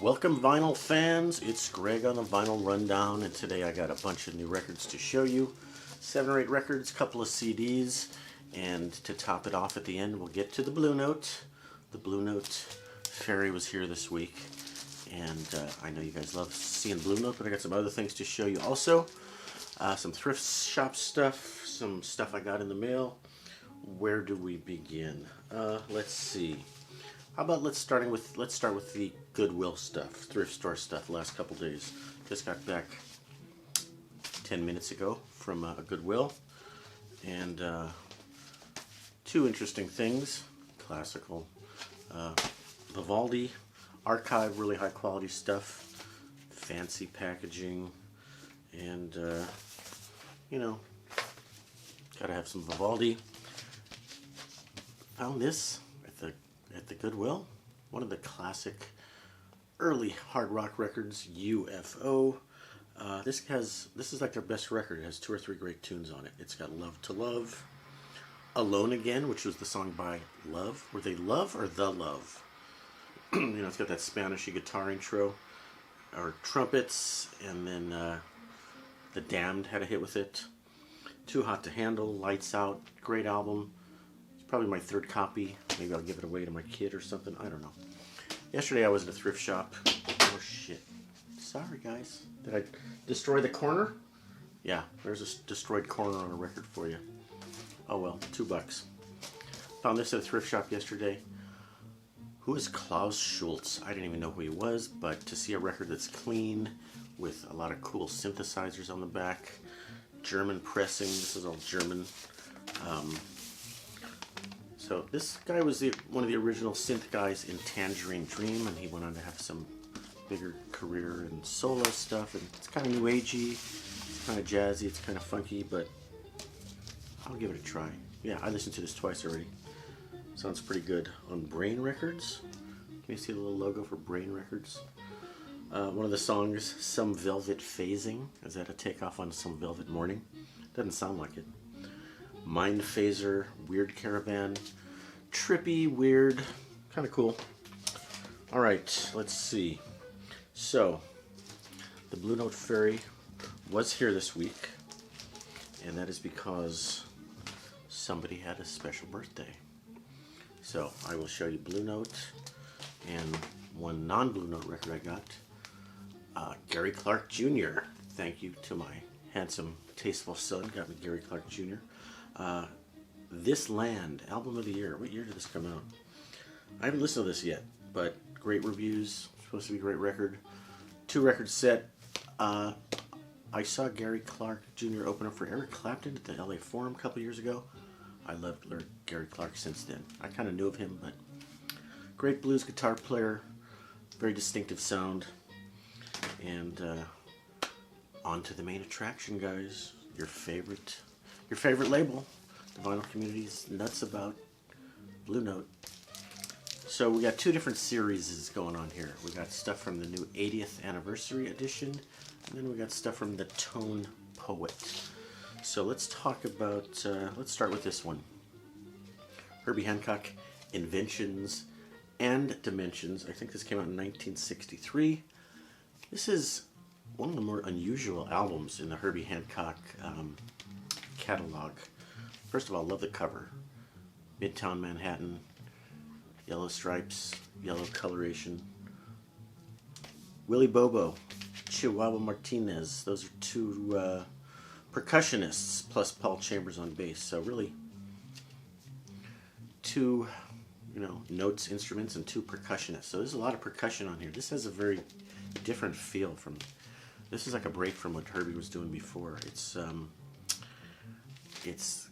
Welcome vinyl fans, it's Greg on the Vinyl Rundown, and today I got a bunch of new records to show you. 7 or 8 records, couple of CDs, and to top it off at the end we'll get to the Blue Note. The Blue Note Fairy was here this week, and I know you guys love seeing Blue Note, but I got some other things to show you also. Some thrift shop stuff, some stuff I got in the mail. Where do we begin? Let's see. How about let's start with the Goodwill stuff, thrift store stuff. The last couple days, just got back 10 minutes ago from Goodwill, and 2 interesting things: classical Vivaldi archive, really high quality stuff, fancy packaging, and you know, gotta have some Vivaldi. Found this at the Goodwill, one of the classic early hard rock records, UFO. This is like their best record. It has 2 or 3 great tunes on it. It's got Love to Love, Alone Again, which was the song by Love. Were they Love or The Love? You know, it's got that Spanishy guitar intro, or trumpets, and then The Damned had a hit with it. Too Hot to Handle, Lights Out, great album. Probably my 3rd copy. Maybe I'll give it away to my kid or something. I don't know. Yesterday I was at a thrift shop. Oh shit. Sorry guys. Did I destroy the corner? Yeah, there's a destroyed corner on a record for you. Oh well, $2. Found this at a thrift shop yesterday. Who is Klaus Schulze? I didn't even know who he was, but to see a record that's clean with a lot of cool synthesizers on the back, German pressing, this is all German. So this guy was one of the original synth guys in Tangerine Dream, and he went on to have some bigger career and solo stuff. And it's kind of new agey, it's kind of jazzy, it's kind of funky, but I'll give it a try. Yeah, I listened to this twice already. Sounds pretty good on Brain Records. Can you see the little logo for Brain Records? One of the songs, Some Velvet Phasing. Is that a takeoff on Some Velvet Morning? Doesn't sound like it. Mind Phaser, Weird Caravan, trippy, weird, kind of cool. Alright, let's see. So, the Blue Note Fairy was here this week, and that is because somebody had a special birthday. So, I will show you Blue Note and one non-Blue Note record I got. Gary Clark Jr. Thank you to my handsome, tasteful son, got me Gary Clark Jr. This Land, album of the year. What year did this come out? I haven't listened to this yet, but great reviews. Supposed to be a great record. 2 record set. I saw Gary Clark Jr. open up for Eric Clapton at the LA Forum a couple years ago. I loved Gary Clark since then. I kind of knew of him, but great blues guitar player, very distinctive sound. And on to the main attraction, guys. Your favorite label. The vinyl community is nuts about Blue Note. So we got 2 different series going on here. We got stuff from the new 80th anniversary edition, and then we got stuff from the Tone Poet. So let's talk about, let's start with this one. Herbie Hancock, Inventions and Dimensions. I think this came out in 1963. This is one of the more unusual albums in the Herbie Hancock catalog. First of all, love the cover. Midtown Manhattan, yellow stripes, yellow coloration. Willie Bobo, Chihuahua Martinez. Those are 2 percussionists, plus Paul Chambers on bass. So really 2, notes, instruments, and 2 percussionists. So there's a lot of percussion on here. This has a very different feel from. This is like a break from what Herbie was doing before. It's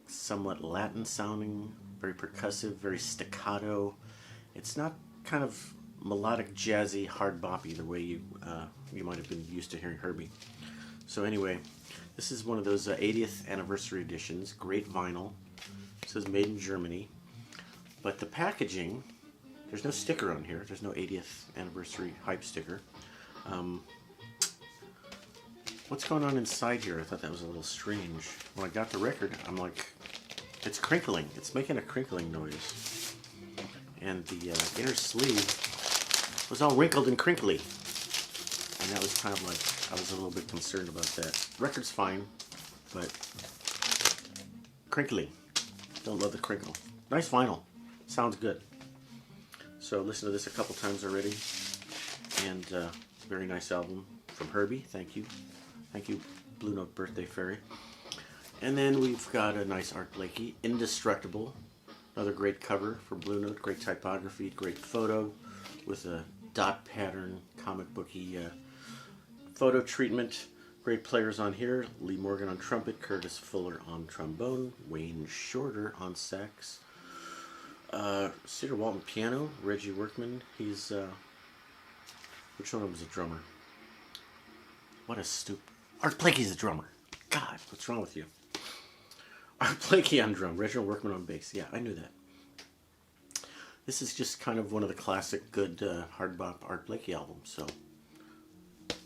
somewhat Latin sounding, very percussive, very staccato. It's not kind of melodic, jazzy, hard boppy the way you might have been used to hearing Herbie. So anyway, this is one of those 80th anniversary editions. Great vinyl. It says made in Germany. But the packaging, there's no sticker on here. There's no 80th anniversary hype sticker. What's going on inside here? I thought that was a little strange. When I got the record, I'm like, it's crinkling. It's making a crinkling noise. And the inner sleeve was all wrinkled and crinkly. And that was kind of like, I was a little bit concerned about that. Record's fine, but crinkly. Don't love the crinkle. Nice vinyl. Sounds good. So listen to this a couple times already. And very nice album from Herbie. Thank you. Thank you, Blue Note Birthday Fairy. And then we've got a nice Art Blakey, Indestructible. Another great cover for Blue Note. Great typography, great photo with a dot pattern, comic booky photo treatment. Great players on here. Lee Morgan on trumpet, Curtis Fuller on trombone, Wayne Shorter on sax, Cedar Walton piano, Reggie Workman. He's, which one of them was a drummer? What a stupid... Art Blakey's a drummer. God, what's wrong with you? Art Blakey on drum, Reginald Workman on bass. Yeah, I knew that. This is just kind of one of the classic good hard bop Art Blakey albums. So,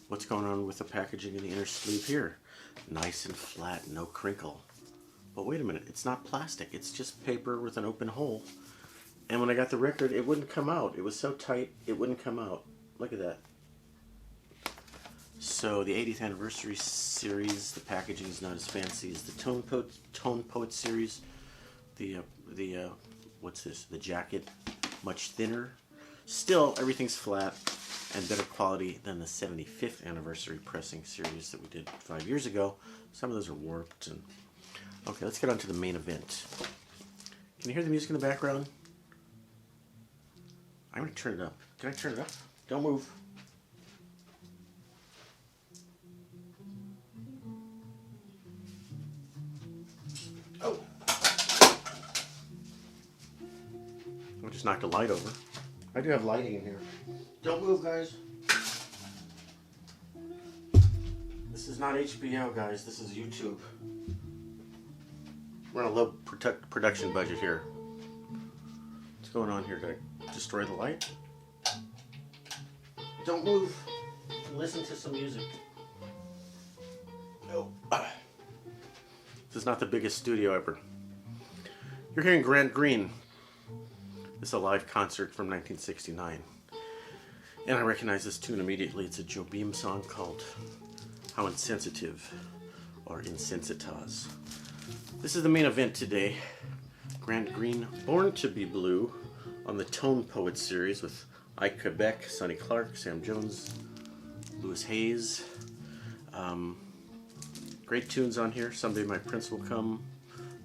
what's going on with the packaging in the inner sleeve here? Nice and flat, no crinkle. But wait a minute, it's not plastic. It's just paper with an open hole. And when I got the record, it wouldn't come out. It was so tight, it wouldn't come out. Look at that. So the 80th anniversary series, the packaging is not as fancy as the Tone Poet series. The what's this? The jacket, much thinner. Still, everything's flat and better quality than the 75th anniversary pressing series that we did 5 years ago. Some of those are warped. And okay, let's get on to the main event. Can you hear the music in the background? I'm going to turn it up. Can I turn it up? Don't move. Oh! I just knocked a light over. I do have lighting in here. Don't move, guys. This is not HBO, guys. This is YouTube. We're on a low production budget here. What's going on here? Did I destroy the light? Don't move. Listen to some music. No. This is not the biggest studio ever. You're hearing Greene. This is a live concert from 1969. And I recognize this tune immediately. It's a Joe Beam song called How Insensitive or Insensitas. This is the main event today. Greene, Born to be Blue on the Tone Poet series with Ike Quebec, Sonny Clark, Sam Jones, Louis Hayes. Great tunes on here. Someday My Prince Will Come,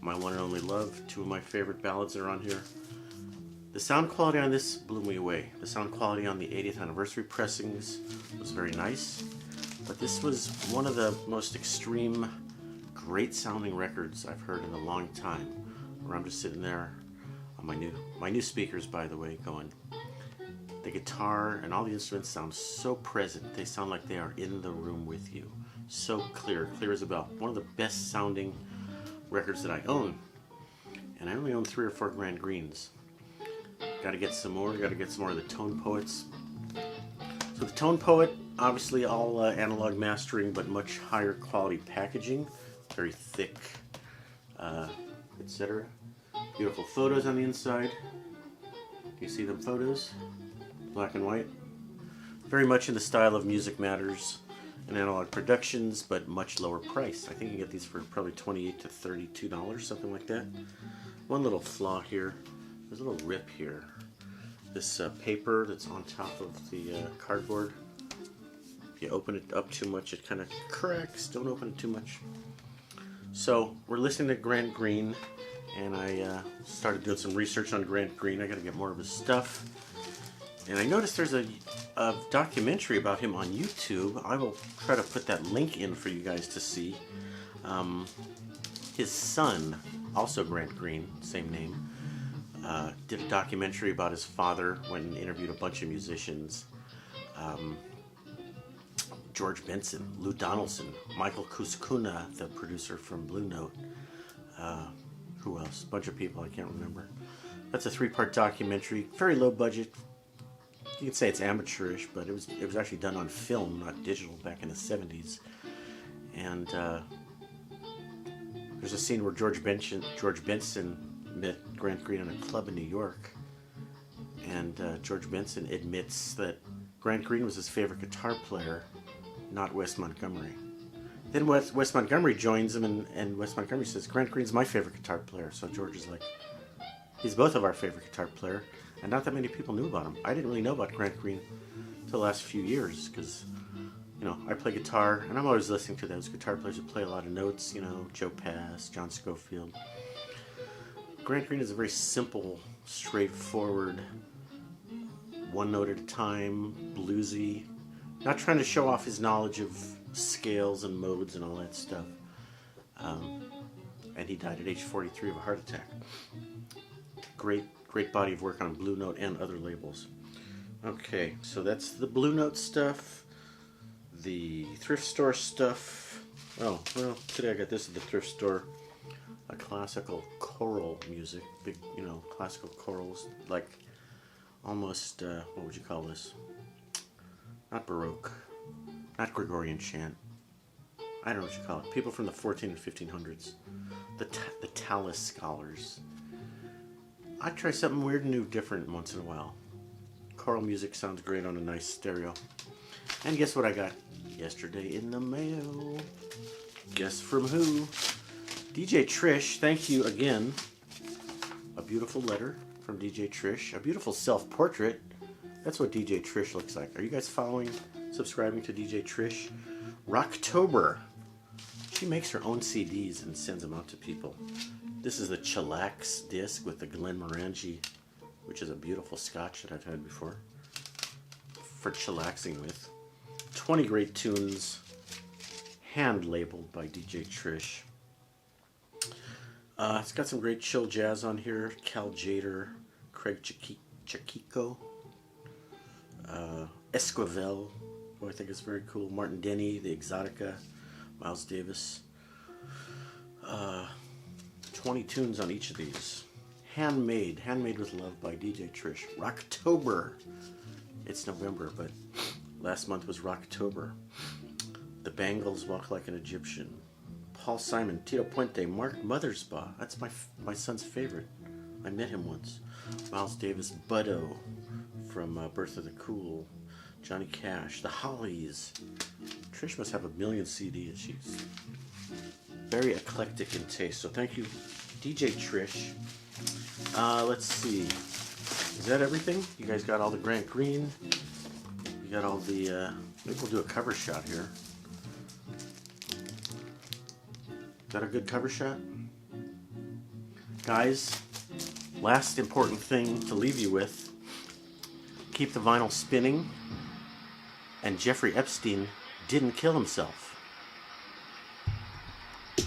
My One and Only Love, two of my favorite ballads are on here. The sound quality on this blew me away. The sound quality on the 80th anniversary pressings was very nice, but this was one of the most extreme, great sounding records I've heard in a long time, where I'm just sitting there on my new speakers, by the way, going. The guitar and all the instruments sound so present. They sound like they are in the room with you. So clear as a bell. One of the best sounding records that I own. And I only own 3 or 4 Greenes. Got to get some more. Got to get some more of the Tone Poets. So the Tone Poet, obviously all analog mastering, but much higher quality packaging. Very thick, etc. Beautiful photos on the inside. You see them photos? Black and white. Very much in the style of Music Matters and Analog Productions, but much lower price. I think you can get these for probably $28 to $32, something like that. One little flaw here. There's a little rip here. This paper that's on top of the cardboard. If you open it up too much, it kind of cracks. Don't open it too much. So we're listening to Greene, and I started doing some research on Greene. I got to get more of his stuff. And I noticed there's a documentary about him on YouTube. I will try to put that link in for you guys to see. His son, also Greene, same name, did a documentary about his father when he interviewed a bunch of musicians. George Benson, Lou Donaldson, Michael Kuskuna, the producer from Blue Note. Who else? A bunch of people, I can't remember. That's a 3-part documentary, very low budget. You can say it's amateurish, but it was actually done on film, not digital, back in the 70s. And there's a scene where George Benson met Greene in a club in New York, and And George Benson admits that Grant Greene was his favorite guitar player, not Wes Montgomery. Then Wes Montgomery joins him, and Wes Montgomery says, Grant Greene's my favorite guitar player. So George is like, he's both of our favorite guitar player. And not that many people knew about him. I didn't really know about Grant Greene until the last few years, because, you know, I play guitar, and I'm always listening to those guitar players who play a lot of notes, you know, Joe Pass, John Scofield. Grant Greene is a very simple, straightforward, one note at a time, bluesy, not trying to show off his knowledge of scales and modes and all that stuff. And he died at age 43 of a heart attack. Great body of work on Blue Note and other labels. Okay, so that's the Blue Note stuff. The thrift store stuff. Oh, well, today I got this at the thrift store. A classical choral music. Big, you know, classical chorals. Like, almost, what would you call this? Not Baroque. Not Gregorian chant. I don't know what you call it. People from the 14 and 1500s. The Tallis scholars. I try something weird and new, different once in a while. Choral music sounds great on a nice stereo. And guess what I got yesterday in the mail? Guess from who? DJ Trish, thank you again. A beautiful letter from DJ Trish. A beautiful self-portrait. That's what DJ Trish looks like. Are you guys following, subscribing to DJ Trish? Rocktober. She makes her own CDs and sends them out to people. This is the Chillax disc with the Glenmorangie, which is a beautiful scotch that I've had before for chillaxing with. 20 great tunes, hand-labeled by DJ Trish. It's got some great chill jazz on here. Cal Jader, Craig Chiquico, Esquivel, who I think is very cool. Martin Denny, The Exotica, Miles Davis. 20 tunes on each of these. Handmade with love by DJ Trish. Rocktober. It's November, but last month was Rocktober. The Bangles, Walk Like an Egyptian. Paul Simon, Tito Puente, Mark Mothersbaugh. That's my son's favorite. I met him once. Miles Davis, Buddo from Birth of the Cool. Johnny Cash, The Hollies. Trish must have a million CDs. She's very eclectic in taste. So thank you, DJ Trish. Let's see. Is that everything? You guys got all the Grant Greene. You got all the... maybe we'll do a cover shot here. Got a good cover shot? Guys, last important thing to leave you with. Keep the vinyl spinning. And Jeffrey Epstein didn't kill himself.